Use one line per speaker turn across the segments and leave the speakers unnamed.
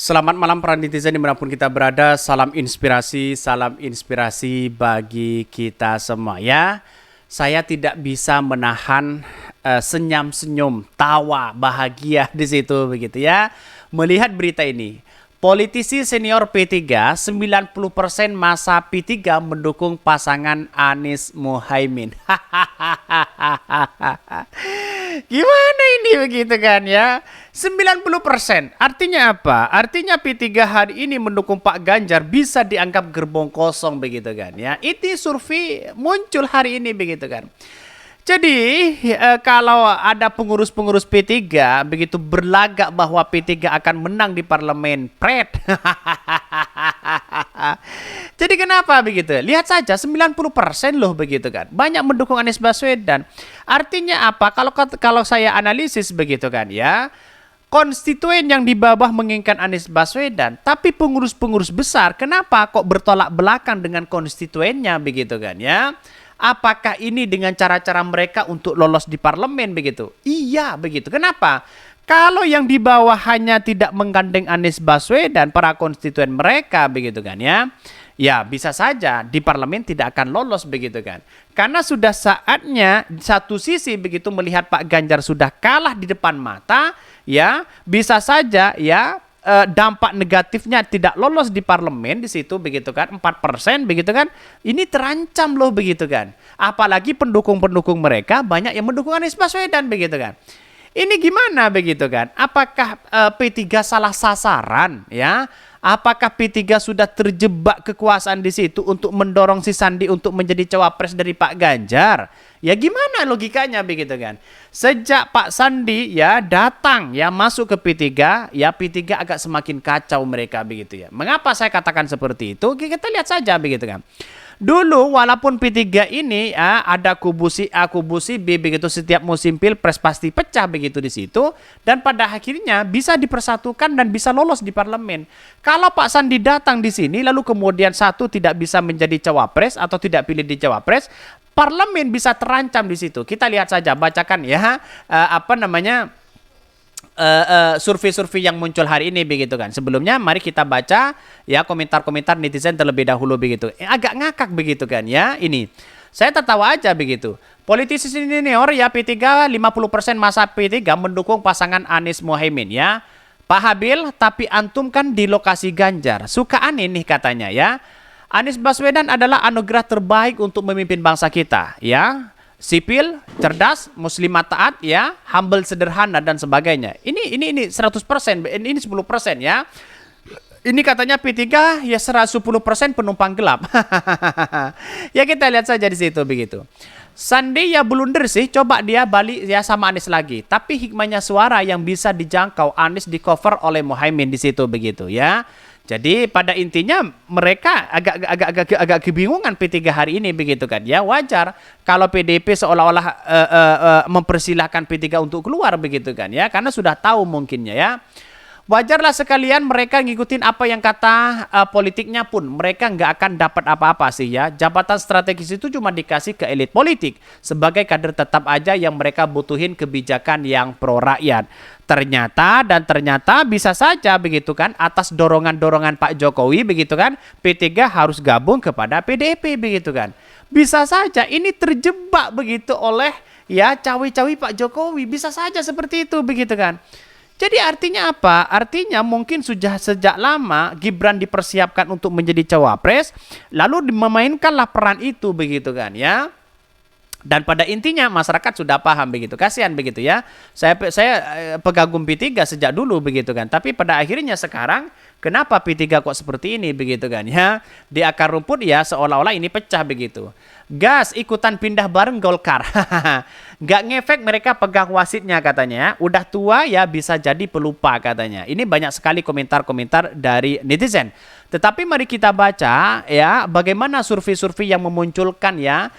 Selamat malam para netizen dimanapun kita berada. Salam inspirasi bagi kita semua ya. Saya tidak bisa menahan senyum-senyum, tawa, bahagia di situ begitu ya. Melihat berita ini. Politisi senior P3, 90% masa P3 mendukung pasangan Anies Muhaimin. Gimana ini begitu kan ya? 90%. Artinya apa? Artinya P3 hari ini mendukung Pak Ganjar bisa dianggap gerbong kosong begitu kan ya. Ini survei muncul hari ini begitu kan. Jadi kalau ada pengurus-pengurus P3 begitu berlagak bahwa P3 akan menang di parlemen, pret. Jadi kenapa begitu? Lihat saja 90% loh begitu kan. Banyak mendukung Anies Baswedan. Artinya apa? Kalau saya analisis begitu kan ya. Konstituen yang di bawah menginginkan Anies Baswedan, tapi pengurus-pengurus besar kenapa kok bertolak belakang dengan konstituennya begitu kan ya? Apakah ini dengan cara-cara mereka untuk lolos di parlemen begitu? Iya begitu. Kenapa? Kalau yang di bawah hanya tidak menggandeng Anies Baswedan, para konstituen mereka begitu kan ya. Ya bisa saja di parlemen tidak akan lolos begitu kan. Karena sudah saatnya satu sisi begitu melihat Pak Ganjar sudah kalah di depan mata ya. Bisa saja ya dampak negatifnya tidak lolos di parlemen di situ begitu kan 4% begitu kan. Ini terancam loh begitu kan. Apalagi pendukung-pendukung mereka banyak yang mendukung Anies Baswedan begitu kan. Ini gimana begitu kan? Apakah P3 salah sasaran ya? Apakah P3 sudah terjebak kekuasaan di situ untuk mendorong si Sandi untuk menjadi cawapres dari Pak Ganjar? Ya gimana logikanya begitu kan? Sejak Pak Sandi ya datang ya masuk ke P3, ya P3 agak semakin kacau mereka begitu ya. Mengapa saya katakan seperti itu? Kita lihat saja begitu kan. Dulu walaupun P3 ini ya, ada kubu si A, kubu si B begitu, setiap musim pilpres pasti pecah begitu di situ, dan pada akhirnya bisa dipersatukan dan bisa lolos di parlemen. Kalau Pak Sandi datang di sini lalu kemudian satu tidak bisa menjadi cawapres atau tidak pilih di cawapres, parlemen bisa terancam di situ. Kita lihat saja, bacakan ya survei-survei yang muncul hari ini begitu kan. Sebelumnya mari kita baca ya komentar-komentar netizen terlebih dahulu begitu. Agak ngakak begitu kan ya. Ini saya tertawa aja begitu. Politisi senior ya P3, 50% masa P3 mendukung pasangan Anies Muhaimin ya. Pak Habil, tapi antum kan di lokasi Ganjar. Suka aneh nih katanya ya. Anies Baswedan adalah anugerah terbaik untuk memimpin bangsa kita ya. Sipil, cerdas, muslimat taat ya, humble, sederhana dan sebagainya. Ini 100%, ini 10% ya. Ini katanya P3 ya 110% penumpang gelap. Ya kita lihat saja di situ begitu. Sandi ya blunder sih, coba dia balik ya sama Anies lagi. Tapi hikmahnya suara yang bisa dijangkau Anies di cover oleh Muhaimin di situ begitu ya. Jadi pada intinya mereka agak kebingungan P3 hari ini begitu kan ya. Wajar kalau PDIP seolah-olah mempersilahkan P3 untuk keluar begitu kan ya, karena sudah tahu mungkinnya ya. Wajarlah sekalian mereka ngikutin apa yang kata politiknya pun mereka nggak akan dapat apa-apa sih ya. Jabatan strategis itu cuma dikasih ke elit politik. Sebagai kader tetap aja yang mereka butuhin kebijakan yang pro rakyat. Ternyata bisa saja begitu kan atas dorongan-dorongan Pak Jokowi begitu kan P3 harus gabung kepada PDIP begitu kan. Bisa saja ini terjebak begitu oleh ya cawi-cawi Pak Jokowi. Bisa saja seperti itu begitu kan. Jadi artinya apa? Artinya mungkin sudah sejak lama Gibran dipersiapkan untuk menjadi cawapres, lalu memainkanlah peran itu begitu kan ya. Dan pada intinya masyarakat sudah paham begitu. Kasihan begitu ya. Saya pegagum P3 sejak dulu begitu kan. Tapi pada akhirnya sekarang kenapa P3 kok seperti ini begitu kan ya. Di akar rumput ya seolah-olah ini pecah begitu. Gas ikutan pindah bareng Golkar. Gak ngefek mereka pegang wasitnya katanya. Udah tua ya bisa jadi pelupa katanya. Ini banyak sekali komentar-komentar dari netizen. Tetapi mari kita baca ya bagaimana survei-survei yang memunculkan ya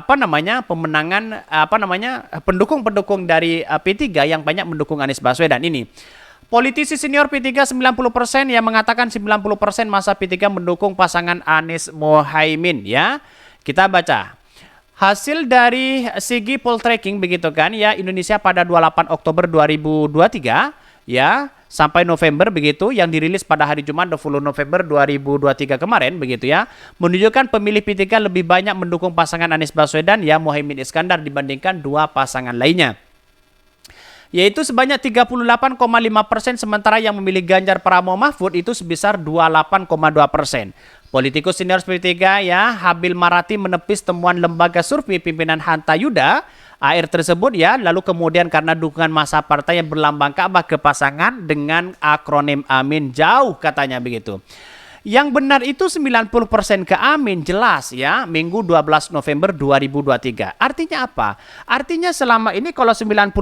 pemenangan pendukung-pendukung dari P3 yang banyak mendukung Anies Baswedan ini. Politisi senior P3 90% yang mengatakan 90% masa P3 mendukung pasangan Anies Muhaimin ya. Kita baca. Hasil dari Sigi Poll Tracking begitu kan ya Indonesia pada 28 Oktober 2023 ya sampai November begitu, yang dirilis pada hari Jumat 20 November 2023 kemarin begitu ya, menunjukkan pemilih P3 lebih banyak mendukung pasangan Anies Baswedan ya Muhaimin Iskandar dibandingkan dua pasangan lainnya, yaitu sebanyak 38,5%, sementara yang memilih Ganjar Pranowo Mahfud itu sebesar 28,2%. Politikus senior P3 ya Habil Marati menepis temuan lembaga survei pimpinan Hanta Yuda AR tersebut ya, lalu kemudian karena dukungan massa partai yang berlambang Ka'bah ke pasangan dengan akronim Amin jauh katanya begitu. Yang benar itu 90% ke Amin, jelas ya, Minggu 12 November 2023. Artinya apa? Artinya selama ini kalau 90%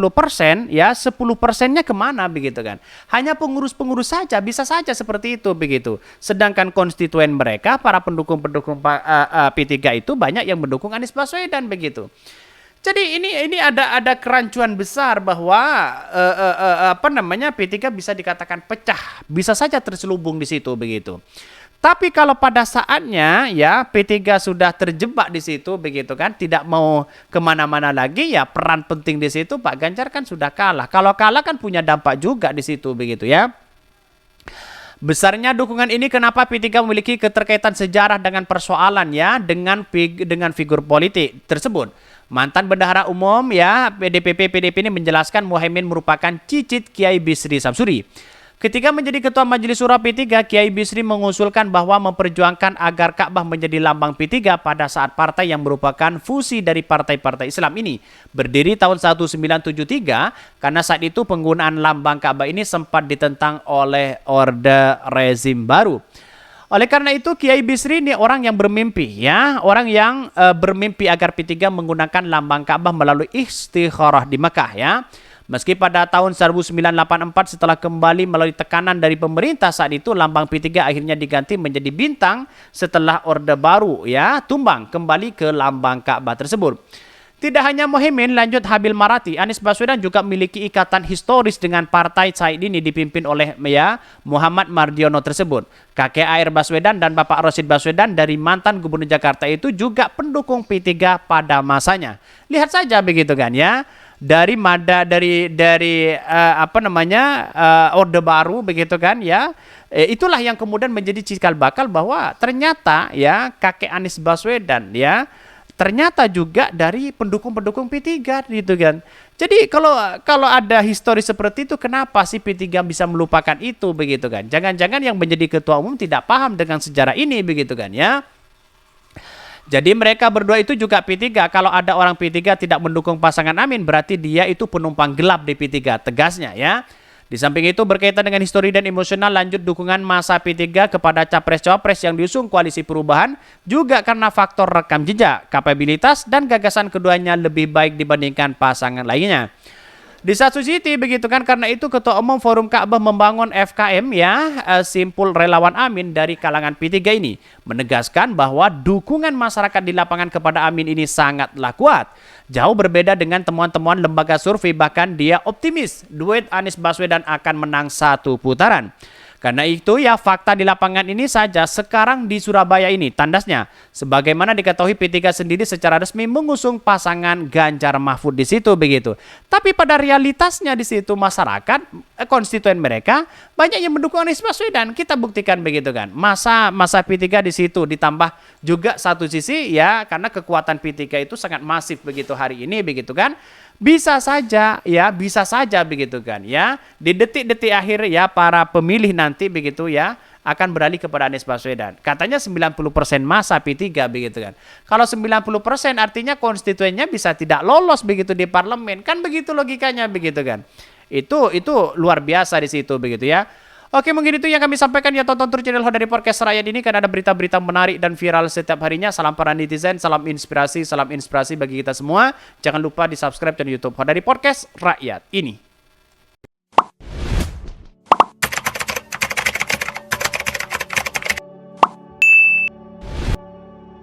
ya 10%-nya kemana begitu kan? Hanya pengurus-pengurus saja, bisa saja seperti itu begitu. Sedangkan konstituen mereka, para pendukung-pendukung P3 itu banyak yang mendukung Anies Baswedan begitu. Jadi ini ada kerancuan besar bahwa P3 bisa dikatakan pecah, bisa saja terselubung di situ begitu. Tapi kalau pada saatnya ya P3 sudah terjebak di situ begitu kan, tidak mau kemana-mana lagi ya, peran penting di situ Pak Ganjar kan sudah kalah. Kalau kalah kan punya dampak juga di situ begitu ya. Besarnya dukungan ini kenapa P3 memiliki keterkaitan sejarah dengan persoalan ya, dengan figur politik tersebut. Mantan Bendahara Umum ya PDP ini menjelaskan Muhaimin merupakan cicit Kiai Bisri Samsuri. Ketika menjadi Ketua Majelis Syuro P3, Kiai Bisri mengusulkan bahwa memperjuangkan agar Ka'bah menjadi lambang P3 pada saat partai yang merupakan fusi dari partai-partai Islam ini berdiri tahun 1973, karena saat itu penggunaan lambang Ka'bah ini sempat ditentang oleh Orde Rezim Baru. Oleh karena itu Kiai Bisri ini orang yang bermimpi ya, orang yang bermimpi agar P3 menggunakan lambang Ka'bah melalui istikharah di Mekah ya. Meski pada tahun 1984 setelah kembali melalui tekanan dari pemerintah saat itu lambang P3 akhirnya diganti menjadi bintang setelah Orde Baru ya tumbang kembali ke lambang Ka'bah tersebut. Tidak hanya Muhaimin, lanjut Habil Marati, Anies Baswedan juga memiliki ikatan historis dengan partai saat ini dipimpin oleh Muhammad Mardiono tersebut. Kakek AR Baswedan dan Bapak Rosid Baswedan dari mantan Gubernur Jakarta itu juga pendukung P3 pada masanya. Lihat saja begitu kan ya. Dari Orde Baru begitu kan ya, itulah yang kemudian menjadi cikal bakal bahwa ternyata ya kakek Anies Baswedan ya ternyata juga dari pendukung-pendukung P3 gitu kan. Jadi kalau ada histori seperti itu, kenapa sih P3 bisa melupakan itu begitu kan? Jangan-jangan yang menjadi ketua umum tidak paham dengan sejarah ini begitu kan ya. Jadi mereka berdua itu juga P3. Kalau ada orang P3 tidak mendukung pasangan Amin, berarti dia itu penumpang gelap di P3, tegasnya ya. Di samping itu berkaitan dengan histori dan emosional, lanjut dukungan massa P3 kepada capres-cawapres yang diusung koalisi perubahan juga karena faktor rekam jejak, kapabilitas dan gagasan keduanya lebih baik dibandingkan pasangan lainnya. Di satu sisi begitu kan, karena itu Ketua Umum Forum Ka'bah membangun FKM ya, simpul relawan Amin dari kalangan P3 ini menegaskan bahwa dukungan masyarakat di lapangan kepada Amin ini sangatlah kuat. Jauh berbeda dengan temuan-temuan lembaga survei, bahkan dia optimis duet Anies Baswedan akan menang satu putaran. Karena itu ya fakta di lapangan ini saja sekarang di Surabaya ini tandasnya. Sebagaimana diketahui P3 sendiri secara resmi mengusung pasangan Ganjar Mahfud di situ begitu. Tapi pada realitasnya di situ masyarakat, konstituen mereka banyak yang mendukung Anies Baswedan. Kita buktikan begitu kan. Masa P3 di situ ditambah juga satu sisi ya karena kekuatan P3 itu sangat masif begitu hari ini begitu kan. Bisa saja begitu kan ya. Di detik-detik akhir ya para pemilih nanti begitu ya akan beralih kepada Anies Baswedan. Katanya 90% masa P3 begitu kan. Kalau 90% artinya konstituennya bisa tidak lolos begitu di parlemen. Kan begitu logikanya begitu kan. Itu luar biasa di situ begitu ya. Oke, mungkin itu yang kami sampaikan ya. Tonton terus channel Hodari Podcast Rakyat ini kan ada berita-berita menarik dan viral setiap harinya. Salam para netizen, salam inspirasi bagi kita semua. Jangan lupa di subscribe channel YouTube Hodari Podcast Rakyat ini.